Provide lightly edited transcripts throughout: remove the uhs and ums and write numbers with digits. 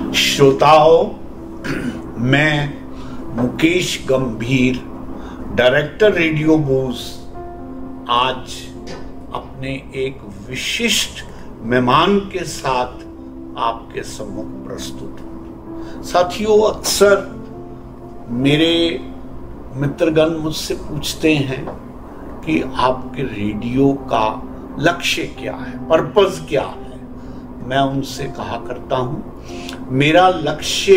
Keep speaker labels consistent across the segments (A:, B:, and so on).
A: श्रोताओं, मैं मुकेश गंभीर, डायरेक्टर रेडियो बूज, आज अपने एक विशिष्ट मेहमान के साथ आपके सम्मुख प्रस्तुत हूं। साथियों, अक्सर मेरे मित्रगण मुझसे पूछते हैं कि आपके रेडियो का लक्ष्य क्या है, पर्पस क्या है। मैं उनसे कहा करता हूं, मेरा लक्ष्य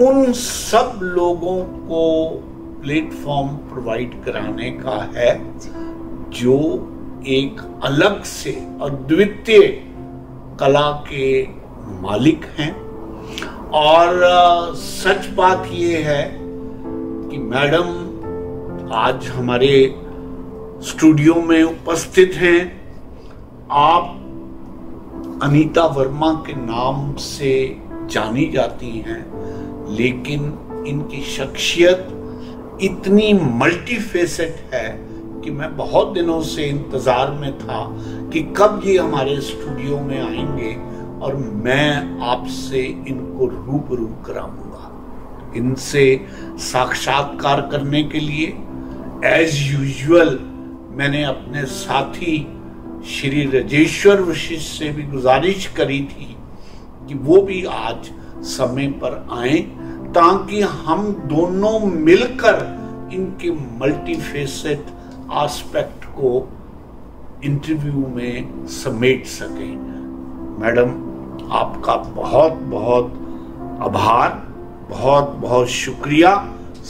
A: उन सब लोगों को प्लेटफॉर्म प्रोवाइड कराने का है जो एक अलग से अद्वितीय कला के मालिक हैं। और सच बात ये है कि मैडम आज हमारे स्टूडियो में उपस्थित हैं। आप अनीता वर्मा के नाम से जानी जाती हैं, लेकिन इनकी शख्सियत इतनी मल्टीफेसेट है कि मैं बहुत दिनों से इंतजार में था कि कब ये हमारे स्टूडियो में आएंगे और मैं आपसे इनको रूबरू कराऊंगा। इनसे साक्षात्कार करने के लिए एज यूजुअल मैंने अपने साथी श्री राजेश्वर वशिष्ठ से भी गुजारिश करी थी कि वो भी आज समय पर आए, ताकि हम दोनों मिलकर इनके मल्टीफेसेट एस्पेक्ट को इंटरव्यू में समेट सकें। मैडम, आपका बहुत बहुत आभार, बहुत बहुत शुक्रिया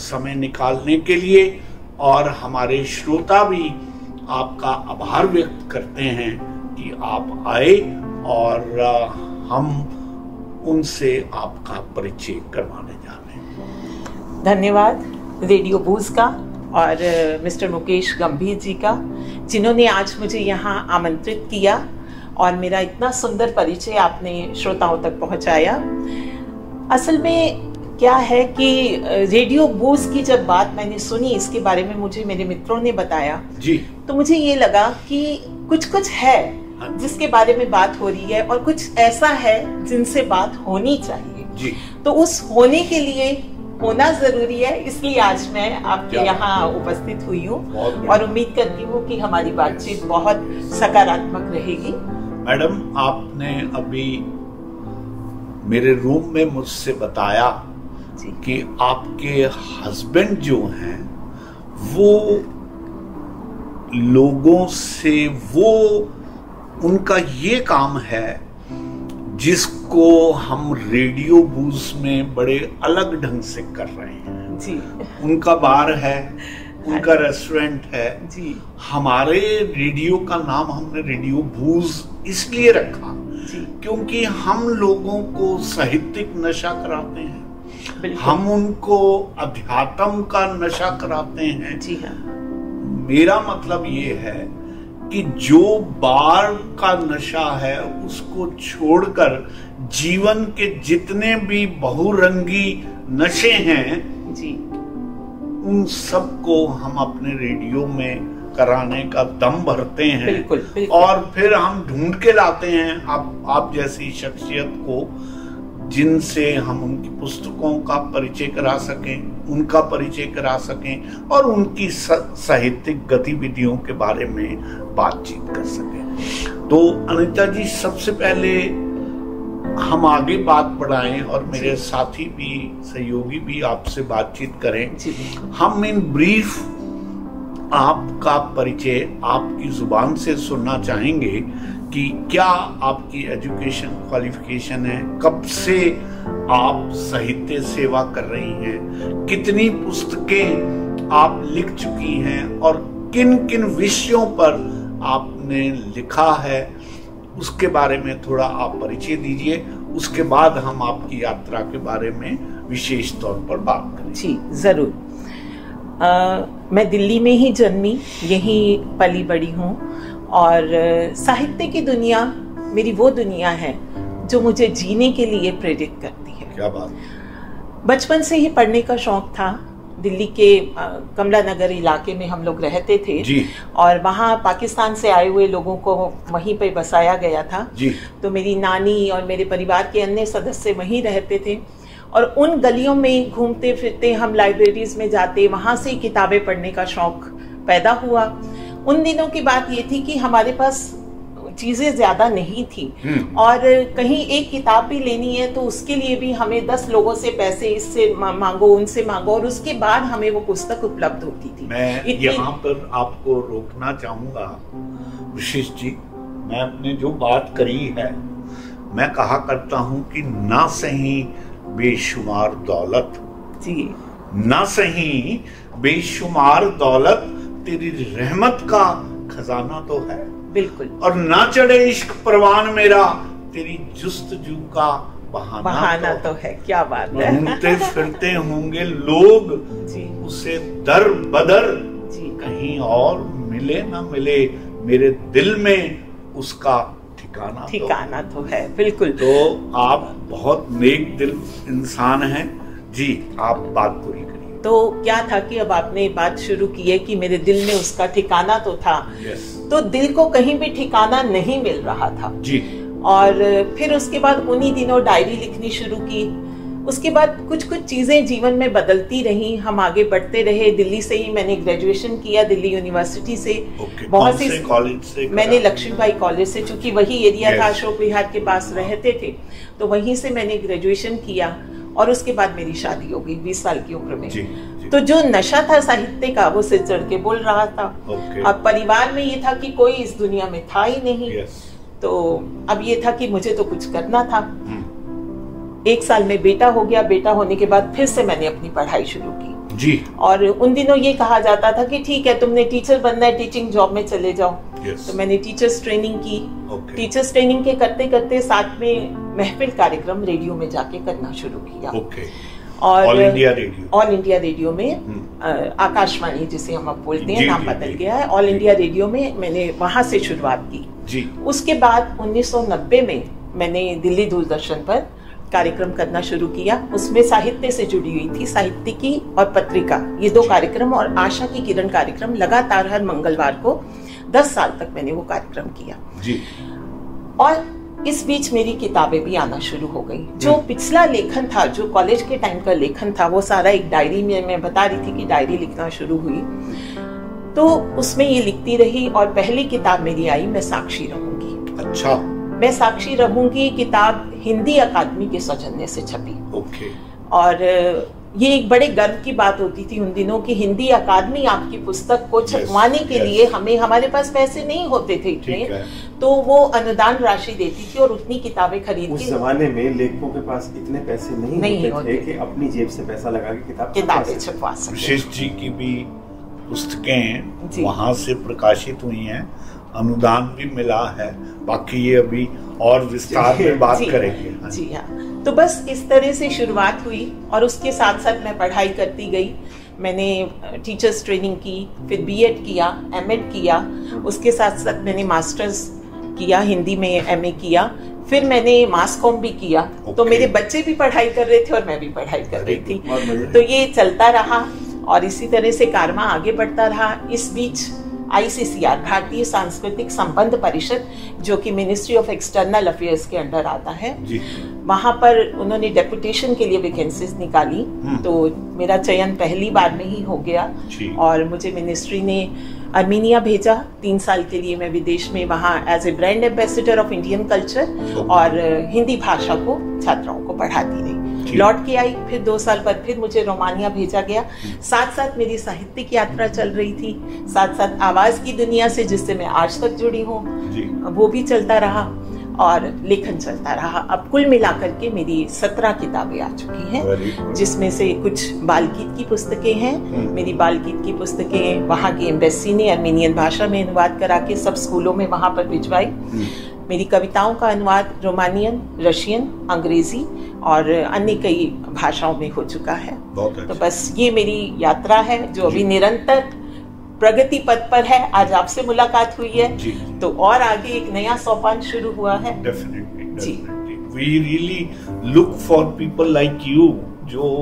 A: समय निकालने के लिए, और हमारे श्रोता भी आपका आभार व्यक्त करते हैं कि आप आए और हम उनसे आपका परिचय करवाने जा रहे हैं।
B: धन्यवाद रेडियो बूज का और मिस्टर मुकेश गंभीर जी का, जिन्होंने आज मुझे यहाँ आमंत्रित किया और मेरा इतना सुंदर परिचय आपने श्रोताओं तक पहुँचाया। असल में क्या है कि रेडियो बूज की जब बात मैंने सुनी, इसके बारे में मुझे मेरे मित्रों ने बताया
A: जी,
B: तो मुझे ये लगा कि कुछ है जिसके बारे में बात हो रही है और कुछ ऐसा है जिनसे बात होनी चाहिए
A: जी।
B: तो उस होने के लिए होना जरूरी है, इसलिए आज मैं आपके यहाँ उपस्थित हुई हूँ और उम्मीद करती हूँ कि हमारी बातचीत बहुत सकारात्मक रहेगी।
A: मैडम, आपने अभी मेरे रूम में मुझसे बताया कि आपके हस्बैंड जो हैं वो लोगों से, वो उनका ये काम है जिसको हम रेडियो बूज में बड़े अलग ढंग से कर रहे हैं
B: जी।
A: उनका बार है, उनका रेस्टोरेंट है
B: जी।
A: हमारे रेडियो का नाम हमने रेडियो बूज इसलिए रखा
B: जी,
A: क्योंकि हम लोगों को साहित्यिक नशा कराते हैं, हम उनको अध्यात्म का नशा कराते हैं।
B: जी हाँ।
A: मेरा मतलब ये है कि जो बार का नशा है उसको छोड़कर जीवन के जितने भी बहुरंगी नशे हैं जी, उन सबको हम अपने रेडियो में कराने का दम भरते हैं।
B: बिल्कुल, बिल्कुल।
A: और फिर हम ढूंढ के लाते हैं आप जैसी शख्सियत को, जिनसे हम उनकी पुस्तकों का परिचय करा सकें, उनका परिचय करा सकें और उनकी साहित्यिक गतिविधियों के बारे में बातचीत कर सकें। तो अनीता जी, सबसे पहले हम आगे बात बढ़ाएं और मेरे साथी भी, सहयोगी भी आपसे बातचीत करें। हम इन ब्रीफ आपका परिचय आपकी जुबान से सुनना चाहेंगे कि क्या आपकी एजुकेशन क्वालिफिकेशन है, कब से आप साहित्य सेवा कर रही हैं, कितनी पुस्तकें आप लिख चुकी हैं और किन किन विषयों पर आपने लिखा है, उसके बारे में थोड़ा आप परिचय दीजिए। उसके बाद हम आपकी यात्रा के बारे में विशेष तौर पर बात करें।
B: जी जरूर। मैं दिल्ली में ही जन्मी, यहीं पली बड़ी हूँ और साहित्य की दुनिया मेरी वो दुनिया है जो मुझे जीने के लिए प्रेरित करती है।
A: क्या बात।
B: बचपन से ही पढ़ने का शौक था दिल्ली के कमला नगर इलाके में हम लोग रहते थे
A: जी।
B: और वहाँ पाकिस्तान से आए हुए लोगों को वहीं पे बसाया गया था
A: जी।
B: तो मेरी नानी और मेरे परिवार के अन्य सदस्य वहीं रहते थे और उन गलियों में घूमते फिरते हम लाइब्रेरीज में जाते, वहाँ से किताबें पढ़ने का शौक पैदा हुआ। उन दिनों की बात ये थी कि हमारे पास चीजें ज्यादा नहीं थी और कहीं एक किताब भी लेनी है तो उसके लिए भी हमें 10 लोगों से पैसे इससे मांगो उनसे मांगो और उसके बाद हमें वो पुस्तक उपलब्ध होती थी।
A: मैं यहाँ पर आपको रोकना चाहूंगा विशिष्ट जी, मैं अपने जो बात करी है, मैं कहा करता हूँ कि ना सही बेशुमार दौलत
B: जी,
A: ना सही बेशुमार दौलत तेरी रहमत का खजाना तो है,
B: बिल्कुल,
A: और ना चढ़े इश्क परवान मेरा तेरी जुस्तजू का बहाना तो है।
B: क्या बात है।
A: घूमते फिरते होंगे लोग
B: जी,
A: उसे दर बदर
B: जी,
A: कहीं और मिले ना मिले, मेरे दिल में उसका ठिकाना
B: तो है। बिल्कुल।
A: तो आप बहुत नेक दिल इंसान हैं जी, आप बात पूरी करिए।
B: तो क्या था कि अब आपने बात शुरू की है कि मेरे दिल में उसका ठिकाना तो था। तो दिल को कहीं भी ठिकाना नहीं मिल रहा था
A: जी।
B: और फिर उसके बाद उन्हीं दिनों डायरी लिखनी शुरू की। उसके बाद कुछ चीजें जीवन में बदलती रही, हम आगे बढ़ते रहे। दिल्ली से ही मैंने ग्रेजुएशन किया, दिल्ली यूनिवर्सिटी से।
A: बहुत सी कॉलेज से
B: मैंने लक्ष्मीबाई कॉलेज से, चूंकि वही एरिया था, अशोक विहार के पास रहते थे, तो वहीं से मैंने ग्रेजुएशन किया और उसके बाद मेरी शादी हो गई 20 साल की उम्र में।
A: जी।
B: तो जो नशा था साहित्य का वो सिर चढ़ के बोल रहा था। अब परिवार में ये था कि कोई इस दुनिया में था ही नहीं। तो अब ये था कि मुझे तो कुछ करना था। 1 साल में बेटा हो गया। बेटा होने के बाद फिर से मैंने अपनी पढ़ाई शुरू की
A: जी।
B: और उन दिनों ये कहा जाता था कि ठीक है, तुमने टीचर बनना है, टीचिंग जॉब में चले जाओ। तो मैंने टीचर्स ट्रेनिंग की। टीचर्स ट्रेनिंग के करते करते साथ में महफिल कार्यक्रम रेडियो में जाके करना शुरू किया। और ऑल इंडिया रेडियो में, आकाशवाणी जिसे हम अब बोलते हैं, नाम बदल गया है, ऑल इंडिया रेडियो में मैंने वहां से शुरुआत की
A: जी।
B: उसके बाद 1990 में मैंने दिल्ली दूरदर्शन पर कार्यक्रम करना शुरू किया। उसमें साहित्य से जुड़ी हुई थी, साहित्यिकी और पत्रिका, ये 2 कार्यक्रम, और आशा की किरण कार्यक्रम लगातार हर मंगलवार को 10 साल तक मैंने वो कार्यक्रम किया
A: जी।
B: और इस बीच मेरी किताबें भी आना शुरू हो गई। जो पिछला लेखन था, जो कॉलेज के टाइम का लेखन था, वो सारा एक डायरी में, मैं बता रही थी कि डायरी लिखना शुरू हुई, तो उसमें ये लिखती रही। और पहली किताब मेरी आई, मैं साक्षी रहूंगी।
A: अच्छा।
B: मैं साक्षी रहूंगी किताब हिंदी अकादमी के सौजन्य से छपी। और ये एक बड़े गर्व की बात होती थी उन दिनों की हिंदी अकादमी आपकी पुस्तक को छपवाने के लिए, हमारे पास पैसे नहीं होते थे इतने, तो वो अनुदान राशि देती थी और उतनी किताबें खरीद के।
C: उस जमाने में लेखकों के पास इतने पैसे नहीं होते थे कि अपनी जेब से पैसा लगा के
B: किताबें छपवा सके।
A: विशिष्ट जी की भी पुस्तकें वहां से प्रकाशित हुई हैं, अनुदान भी मिला है। बाकी ये अभी और विस्तार में बात करेंगे।
B: जी हाँ। तो बस इस तरह से शुरुआत हुई और उसके साथ साथ मैं पढ़ाई करती गई। मैंने टीचर्स ट्रेनिंग की, फिर बीएड किया, एमएड किया, उसके साथ साथ मैंने मास्टर्स किया, हिंदी में एमए किया, फिर मैंने मास कॉम भी किया। तो मेरे बच्चे भी पढ़ाई कर रहे थे और मैं भी पढ़ाई कर रही थी। तो ये चलता रहा और इसी तरह से कारवां आगे बढ़ता रहा। इस बीच ICCR, भारतीय सांस्कृतिक संबंध परिषद, जो कि मिनिस्ट्री ऑफ एक्सटर्नल अफेयर्स के अंडर आता है, वहां पर उन्होंने डेपुटेशन के लिए वैकेंसीज निकाली। तो मेरा चयन पहली बार में ही हो गया और मुझे मिनिस्ट्री ने अर्मीनिया भेजा। 3 साल के लिए मैं विदेश में वहाँ as a brand ambassador of Indian culture और हिंदी भाषा को छात्राओं को पढ़ाती रही। लौट के आई, फिर 2 साल बाद फिर मुझे रोमानिया भेजा गया। साथ साथ मेरी साहित्यिक यात्रा चल रही थी, साथ साथ आवाज की दुनिया से, जिससे मैं आज तक जुड़ी हूँ, वो भी चलता रहा और लेखन चलता रहा। अब कुल मिलाकर के मेरी 17 किताबें आ चुकी हैं, जिसमें से कुछ बाल गीत की पुस्तकें हैं। मेरी बाल गीत की पुस्तकें वहाँ की एम्बेसी ने अर्मीनियन भाषा में अनुवाद करा के सब स्कूलों में वहाँ पर भिजवाई। मेरी कविताओं का अनुवाद रोमानियन, रशियन, अंग्रेजी और अन्य कई भाषाओं में हो चुका है। तो बस ये मेरी यात्रा है जो अभी निरंतर प्रगति पथ पर है। आज आपसे मुलाकात हुई है तो और आगे एक नया सोपान शुरू हुआ है।
A: Definitely. We really look for people like you जो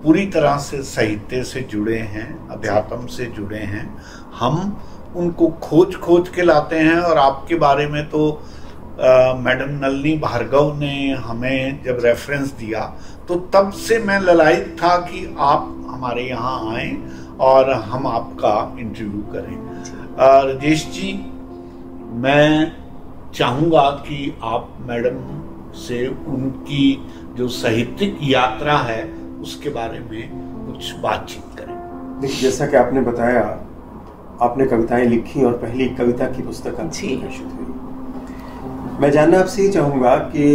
A: पूरी तरह से साहित्य से जुड़े हैं, अध्यात्म से जुड़े हैं, हम उनको खोज खोज के लाते हैं। और आपके बारे में तो मैडम नलिनी भार्गव ने हमें जब रेफरेंस दिया तो तब से मैं ललायित था कि आप हमारे यहाँ आएं और हम आपका इंटरव्यू करें। राजेश जी, मैं चाहूँगा कि आप मैडम से उनकी जो साहित्यिक यात्रा है उसके बारे में कुछ बातचीत करें।
C: देखिए, जैसा कि आपने बताया, आपने कविताएं लिखी और पहली कविता की पुस्तक प्रकाशित हुई। मैं जानना आपसे ही चाहूँगा कि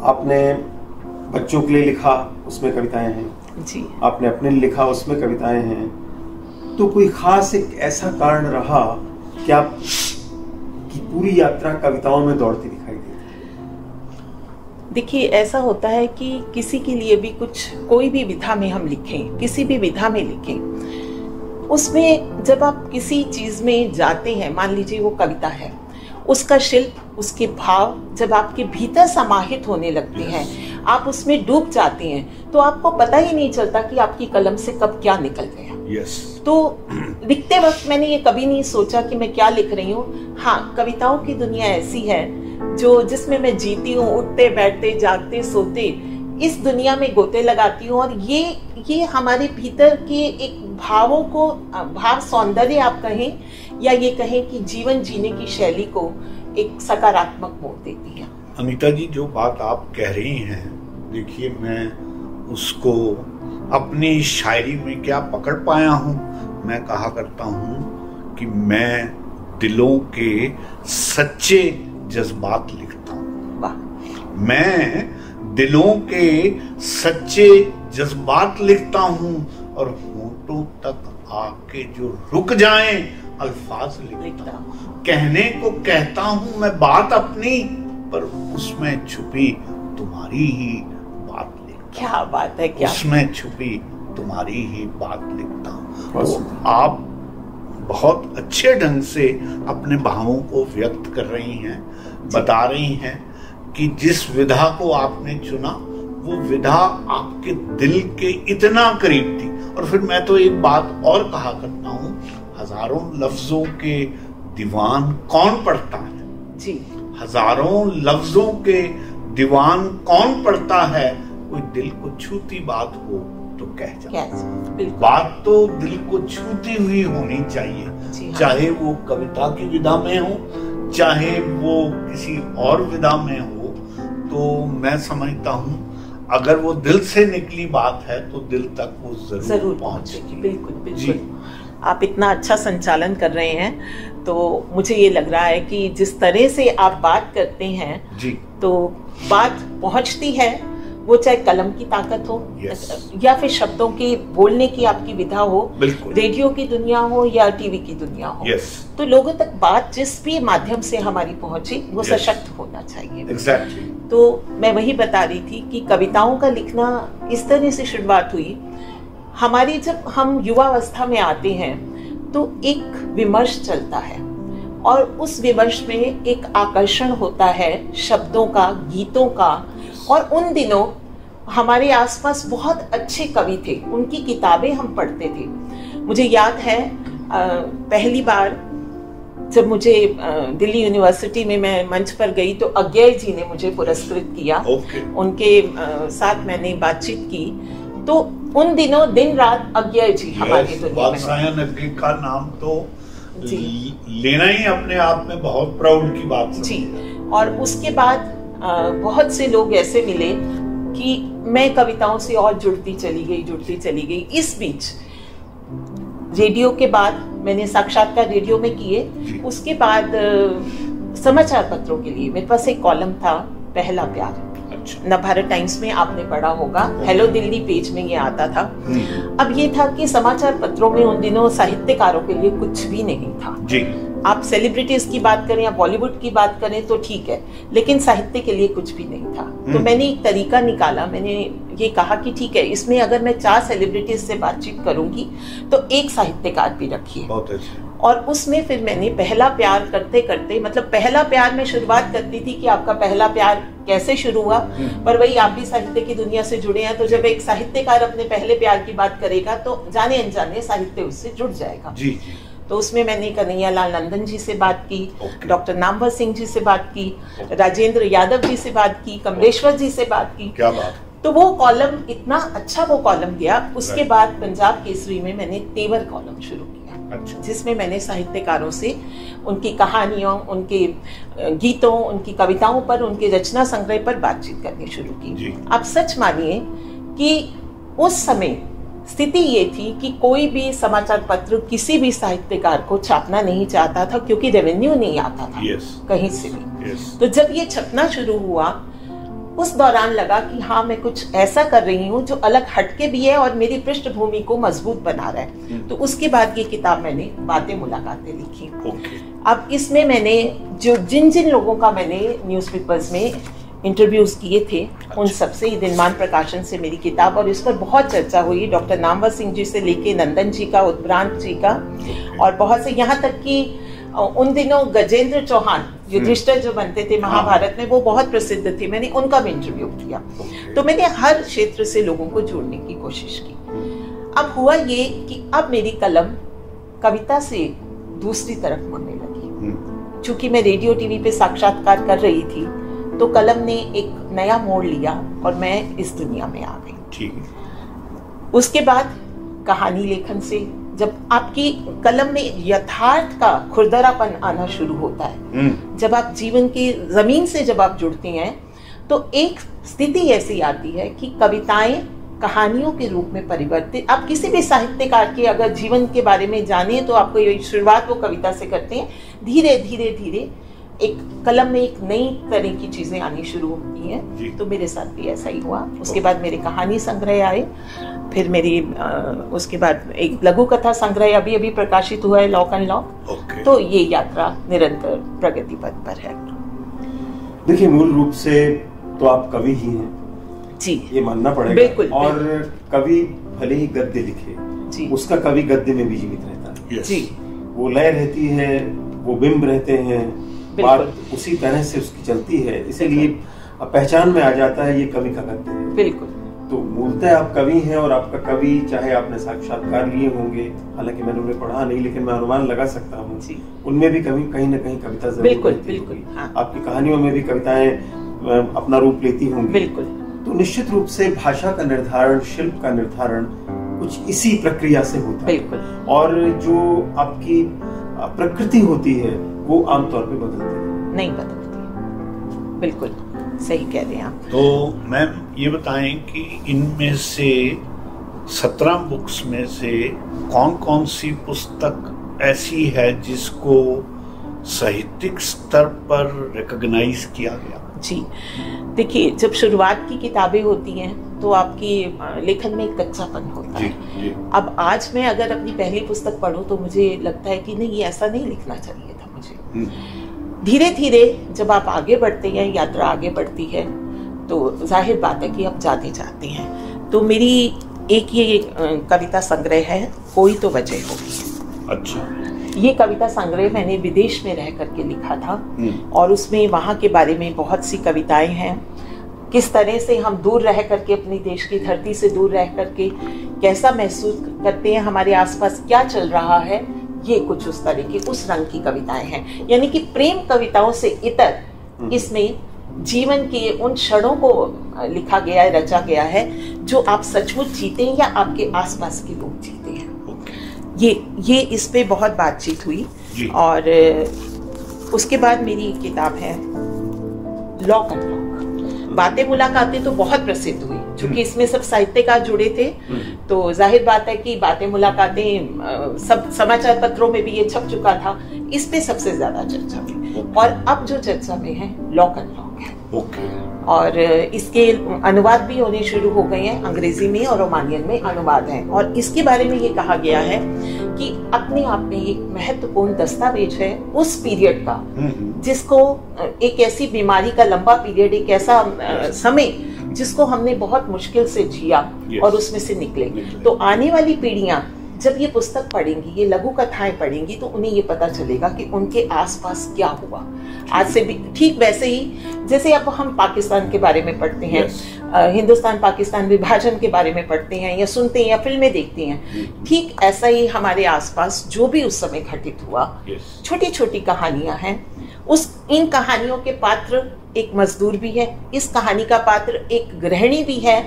C: आपने बच्चों के लिए लिखा, उसमें कविताएं हैं
B: जी, आपने
C: अपने लिए लिखा, उसमें कविताएं हैं, तो कोई खास एक ऐसा कारण रहा कि आप की पूरी यात्रा कविताओं में दौड़ती दिखाई दी?
B: देखिए, ऐसा होता है कि किसी के लिए भी कोई भी विधा में हम लिखें, किसी भी विधा में लिखें, उसमें जब आप किसी चीज में जाते हैं, मान लीजिए वो कविता है, उसका शिल्प, उसके भाव जब आपके भीतर समाहित होने लगते हैं, आप उसमें डूब जाते हैं, तो आपको पता ही नहीं चलता कि आपकी कलम से कब क्या निकल गया। तो लिखते वक्त मैंने ये कभी नहीं सोचा कि मैं क्या लिख रही हूँ। हाँ, कविताओं की दुनिया ऐसी है जिसमें मैं जीती हूँ, उठते बैठते जागते सोते इस दुनिया में गोते लगाती हूँ। और ये हमारे भीतर के एक भावों को, भाव सौंदर्य आप कहें या ये कहें कि जीवन जीने की शैली को एक सकारात्मक मोड़ देती है।
A: अनीता जी, जो बात आप कह रही हैं, देखिए मैं उसको अपनी शायरी में क्या पकड़ पाया हूँ। मैं कहा करता हूँ कि मैं दिलों के सच्चे जज्बात लिखता हूँ। मैं दिलों के सच्चे जज्बात लिखता हूँ और होठों तक आके जो रुक जाएं अल्फाज लिखता हूँ। कहने को कहता हूँ मैं बात अपनी, पर उसमें छुपी तुम्हारी ही बात लिखता।
B: क्या बात है, क्या
A: उसमें छुपी तुम्हारी ही बात लिखता हूँ। तो आप बहुत अच्छे ढंग से अपने भावों को व्यक्त कर रही हैं, बता रही हैं कि जिस विधा को आपने चुना वो विधा आपके दिल के इतना करीब थी। और फिर मैं तो एक बात और कहा करता हूँ, हजारों लफ्जों के दीवान कौन पढ़ता है
B: जी,
A: हजारों लफ्जों के दीवान कौन पढ़ता है, कोई दिल को छूती बात हो तो कह जाए। बात तो दिल को छूती हुई होनी चाहिए, चाहे वो कविता की विधा में हो, चाहे वो किसी और विधा में हो। तो मैं समझता हूँ अगर वो दिल से निकली बात है तो दिल तक वो जरूर पहुंचेगी।
B: बिल्कुल बिल्कुल। आप इतना अच्छा संचालन कर रहे हैं, तो मुझे ये लग रहा है कि जिस तरह से आप बात करते हैं
A: जी,
B: तो बात पहुंचती है, वो चाहे कलम की ताकत हो या फिर शब्दों के बोलने की आपकी विधा हो, रेडियो की दुनिया हो या टीवी की दुनिया हो, तो लोगों तक बात जिस भी माध्यम से हमारी पहुंची वो सशक्त होना चाहिए। तो मैं वही बता रही थी कि कविताओं का लिखना इस तरह से शुरुआत हुई हमारी। जब हम युवावस्था में आते हैं तो एक विमर्श चलता है और उस विमर्श में एक आकर्षण होता है शब्दों का, गीतों का। और उन दिनों हमारे आसपास बहुत अच्छे कवि थे, उनकी किताबें हम पढ़ते थे। मुझे याद है पहली बार जब मुझे दिल्ली यूनिवर्सिटी में मैं मंच पर गई तो अज्ञेय जी ने मुझे पुरस्कृत किया। उनके साथ मैंने बातचीत की, तो उन दिनों दिन रात अज्ञेय जी हमारी दुनिया में।
A: का नाम तो लेना ही अपने आप में बहुत प्राउड की बात
B: जी। और उसके बाद बहुत से लोग ऐसे मिले कि मैं कविताओं से और जुड़ती चली गई। इस बीच रेडियो के बाद मैंने साक्षात्कार रेडियो में किए, उसके बाद समाचार पत्रों के लिए मेरे पास एक कॉलम था, पहला प्यार। नवभारत टाइम्स में आपने पढ़ा होगा, हेलो दिल्ली पेज में ये आता था। अब ये था कि समाचार पत्रों में उन दिनों साहित्यकारों के लिए कुछ भी नहीं था जी। आप सेलिब्रिटीज की बात करें या बॉलीवुड की बात करें तो ठीक है, लेकिन साहित्य के लिए कुछ भी नहीं था। तो मैंने एक तरीका निकाला, मैंने ये कहा कि ठीक है, इसमें अगर मैं 4 सेलिब्रिटीज से बातचीत करूंगी तो एक साहित्यकार भी रखिए। और उसमें फिर मैंने पहला प्यार करते करते, मतलब पहला प्यार में शुरुआत करती थी कि आपका पहला प्यार कैसे शुरू हुआ, पर वही आप भी साहित्य की दुनिया से जुड़े हैं, तो जब एक साहित्यकार अपने पहले प्यार की बात करेगा तो जाने अनजाने साहित्य उससे जुड़ जाएगा।
A: जी।
B: तो उसमें मैंने कन्हैयालाल नंदन जी से बात की, डॉक्टर नामवर सिंह जी से बात की, राजेंद्र यादव जी से बात की, कमलेश्वर जी से बात की।
A: क्या बात।
B: तो वो कॉलम इतना अच्छा वो कॉलम गया। उसके बाद पंजाब केसरी में मैंने तेवर कॉलम शुरू किया।
A: अच्छा।
B: जिसमें मैंने साहित्यकारों से उनकी कहानियों, उनके गीतों, उनकी कविताओं पर, उनके रचना संग्रह पर बातचीत करनी शुरू की। आप सच मानिए कि उस समय स्थिति ये थी कि कोई भी समाचार पत्र किसी भी साहित्यकार को छापना नहीं चाहता था, क्योंकि रेवेन्यू नहीं आता था कहीं से भी। तो जब ये छपना शुरू हुआ, उस दौरान लगा कि हाँ, मैं कुछ ऐसा कर रही हूँ जो अलग हटके भी है और मेरी पृष्ठभूमि को मजबूत बना रहा है। तो उसके बाद ये किताब मैंने बातें मुलाकातें लिखी। अब इसमें मैंने जो जिन लोगों का मैंने न्यूज़पेपर्स में इंटरव्यूज किए थे, उन सबसे ही दिनमान प्रकाशन से मेरी किताब, और इस पर बहुत चर्चा हुई, डॉक्टर नामवर सिंह जी से लेके नंदन जी का, उद्भ्रांत जी का, और बहुत से, यहाँ तक कि उन दिनों गजेंद्र चौहान युधिष्ठिर जो बनते थे महाभारत में, वो बहुत प्रसिद्ध थे, मैंने उनका भी इंटरव्यू किया। तो मैंने हर क्षेत्र से लोगों को जोड़ने की कोशिश की। अब हुआ ये कि अब मेरी कलम कविता से दूसरी तरफ मुड़ने लगी। चूंकि मैं रेडियो टीवी पे साक्षात्कार कर रही थी, तो कलम ने एक नया मोड़ लिया और मैं इस दुनिया में आ गई।
A: ठीक है।
B: उसके बाद कहानी लेखन से, जब आपकी कलम में यथार्थ का खुरदरापन आना शुरू होता है, जब आप जीवन की जमीन से जब आप जुड़ती हैं, तो एक स्थिति ऐसी आती है कि कविताएं कहानियों के रूप में परिवर्तित। आप किसी भी साहित्यकार के अगर जीवन के बारे में जाने, तो आपको ये शुरुआत वो कविता से करते हैं। धीरे धीरे धीरे एक कलम में एक नई तरह की चीजें आनी शुरू होती हैं। तो मेरे साथ भी ऐसा ही हुआ। उसके बाद मेरे कहानी संग्रह आए, फिर मेरी उसके बाद एक लघु कथा संग्रह अभी अभी प्रकाशित हुआ है, लॉक एंड लॉक। तो ये यात्रा निरंतर प्रगति पथ पर है।
C: देखिए, मूल रूप से तो आप कवि ही हैं
B: जी,
C: ये मानना पड़ेगा।
B: बिल्कुल।
C: और कवि भले ही गद्य लिखे जी, उसका कवि गद्य में भी जीवित रहता है
B: जी।
C: वो लय रहती है, वो बिंब रहते हैं, बात उसी तरह से उसकी चलती है, इसीलिए पहचान में आ जाता है ये कवि का गद्य है।
B: बिल्कुल।
C: तो मूलतः आप कवि हैं, और आपका कवि, चाहे आपने साक्षात्कार लिए होंगे, हालांकि मैंने उन्हें पढ़ा नहीं, लेकिन मैं अनुमान लगा सकता हूँ उनमें भी कभी कहीं न कहीं कविता जरूर रहती होगी। आपकी कहानियों में भी कविताएं अपना रूप लेती होंगी।
B: बिल्कुल।
C: तो निश्चित रूप से भाषा का निर्धारण, शिल्प का निर्धारण कुछ इसी प्रक्रिया से होता है, और जो आपकी प्रकृति होती है वो आमतौर पे बदलती
B: नहीं बदलती। बिल्कुल सही कह रहे हैं आप।
A: तो मैम ये बताएं कि इनमें से 17 बुक्स में से कौन कौन सी पुस्तक ऐसी है जिसको साहित्यिक स्तर पर रिकॉग्नाइज किया गया?
B: जी देखिए, जब शुरुआत की किताबें होती हैं तो आपकी लेखन में एक कच्चापन होता है।
A: जी।
B: अब आज मैं अगर अपनी पहली पुस्तक पढूं तो मुझे लगता है कि नहीं, ऐसा नहीं लिखना चाहिए था मुझे। धीरे धीरे जब आप आगे बढ़ते हैं, यात्रा आगे बढ़ती है, तो जाहिर बात है कि आप जाते जाते हैं। तो मेरी एक ये कविता संग्रह है, कोई तो वजह होगी।
A: अच्छा।
B: ये कविता संग्रह मैंने विदेश में रह करके लिखा था, और उसमें वहाँ के बारे में बहुत सी कविताएं हैं। किस तरह से हम दूर रह करके, अपनी देश की धरती से दूर रह करके कैसा महसूस करते हैं, हमारे आसपास क्या चल रहा है, ये कुछ उस तरह की, उस रंग की कविताएं हैं। यानी कि प्रेम कविताओं से इतर इसमें जीवन के उन क्षणों को लिखा गया है, रचा गया है, जो आप सचमुच जीते हैं या आपके आसपास के लोग जीते हैं। ये इस पे बहुत बातचीत हुई। और उसके बाद मेरी किताब है लॉक एंड लॉक। बातें मुलाकातें तो बहुत प्रसिद्ध हुई, क्योंकि इसमें सब साहित्यकार जुड़े थे, तो जाहिर बात है कि बातें मुलाकातें सब समाचार पत्रों में भी ये छप चुका था, इस पे सबसे ज्यादा चर्चा हुई। और अब जो चर्चा में है लॉक एंड लॉक है। और इसके अनुवाद भी होने शुरू हो गए हैं, अंग्रेजी में और रोमानियन में अनुवाद हैं। और इसके बारे में ये कहा गया है कि अपने आप में एक महत्वपूर्ण दस्तावेज है उस पीरियड का, जिसको एक ऐसी बीमारी का लंबा पीरियड, एक ऐसा समय जिसको हमने बहुत मुश्किल से जिया और उसमें से निकले। तो आने वाली पीढ़ियां जब ये पुस्तक पढ़ेंगी, ये लघु कथाएं पढ़ेंगी, तो उन्हें ये पता चलेगा कि उनके आसपास क्या हुआ। आज से भी ठीक वैसे ही जैसे अब हम पाकिस्तान के बारे में पढ़ते हैं, हिंदुस्तान पाकिस्तान विभाजन के बारे में पढ़ते हैं या सुनते हैं या फिल्में देखते हैं, ठीक ऐसा ही हमारे आसपास जो भी उस समय घटित हुआ, छोटी छोटी कहानियां हैं। इन कहानियों के पात्र एक मजदूर भी है, इस कहानी का पात्र एक गृहिणी भी है,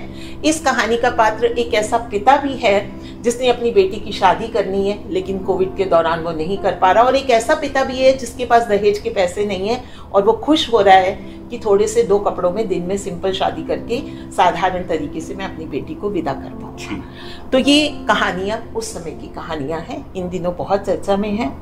B: इस कहानी का पात्र एक ऐसा पिता भी है जिसने अपनी बेटी की शादी करनी है लेकिन कोविड के दौरान वो नहीं कर पा रहा, और एक ऐसा पिता भी है जिसके पास दहेज के पैसे नहीं है और वो खुश हो रहा है कि थोड़े से 2 कपड़ों में दिन में सिंपल शादी करके साधारण तरीके से मैं अपनी बेटी को विदा कर पाऊंगा। तो ये कहानियां उस समय की कहानियां हैं, इन दिनों बहुत चर्चा में है।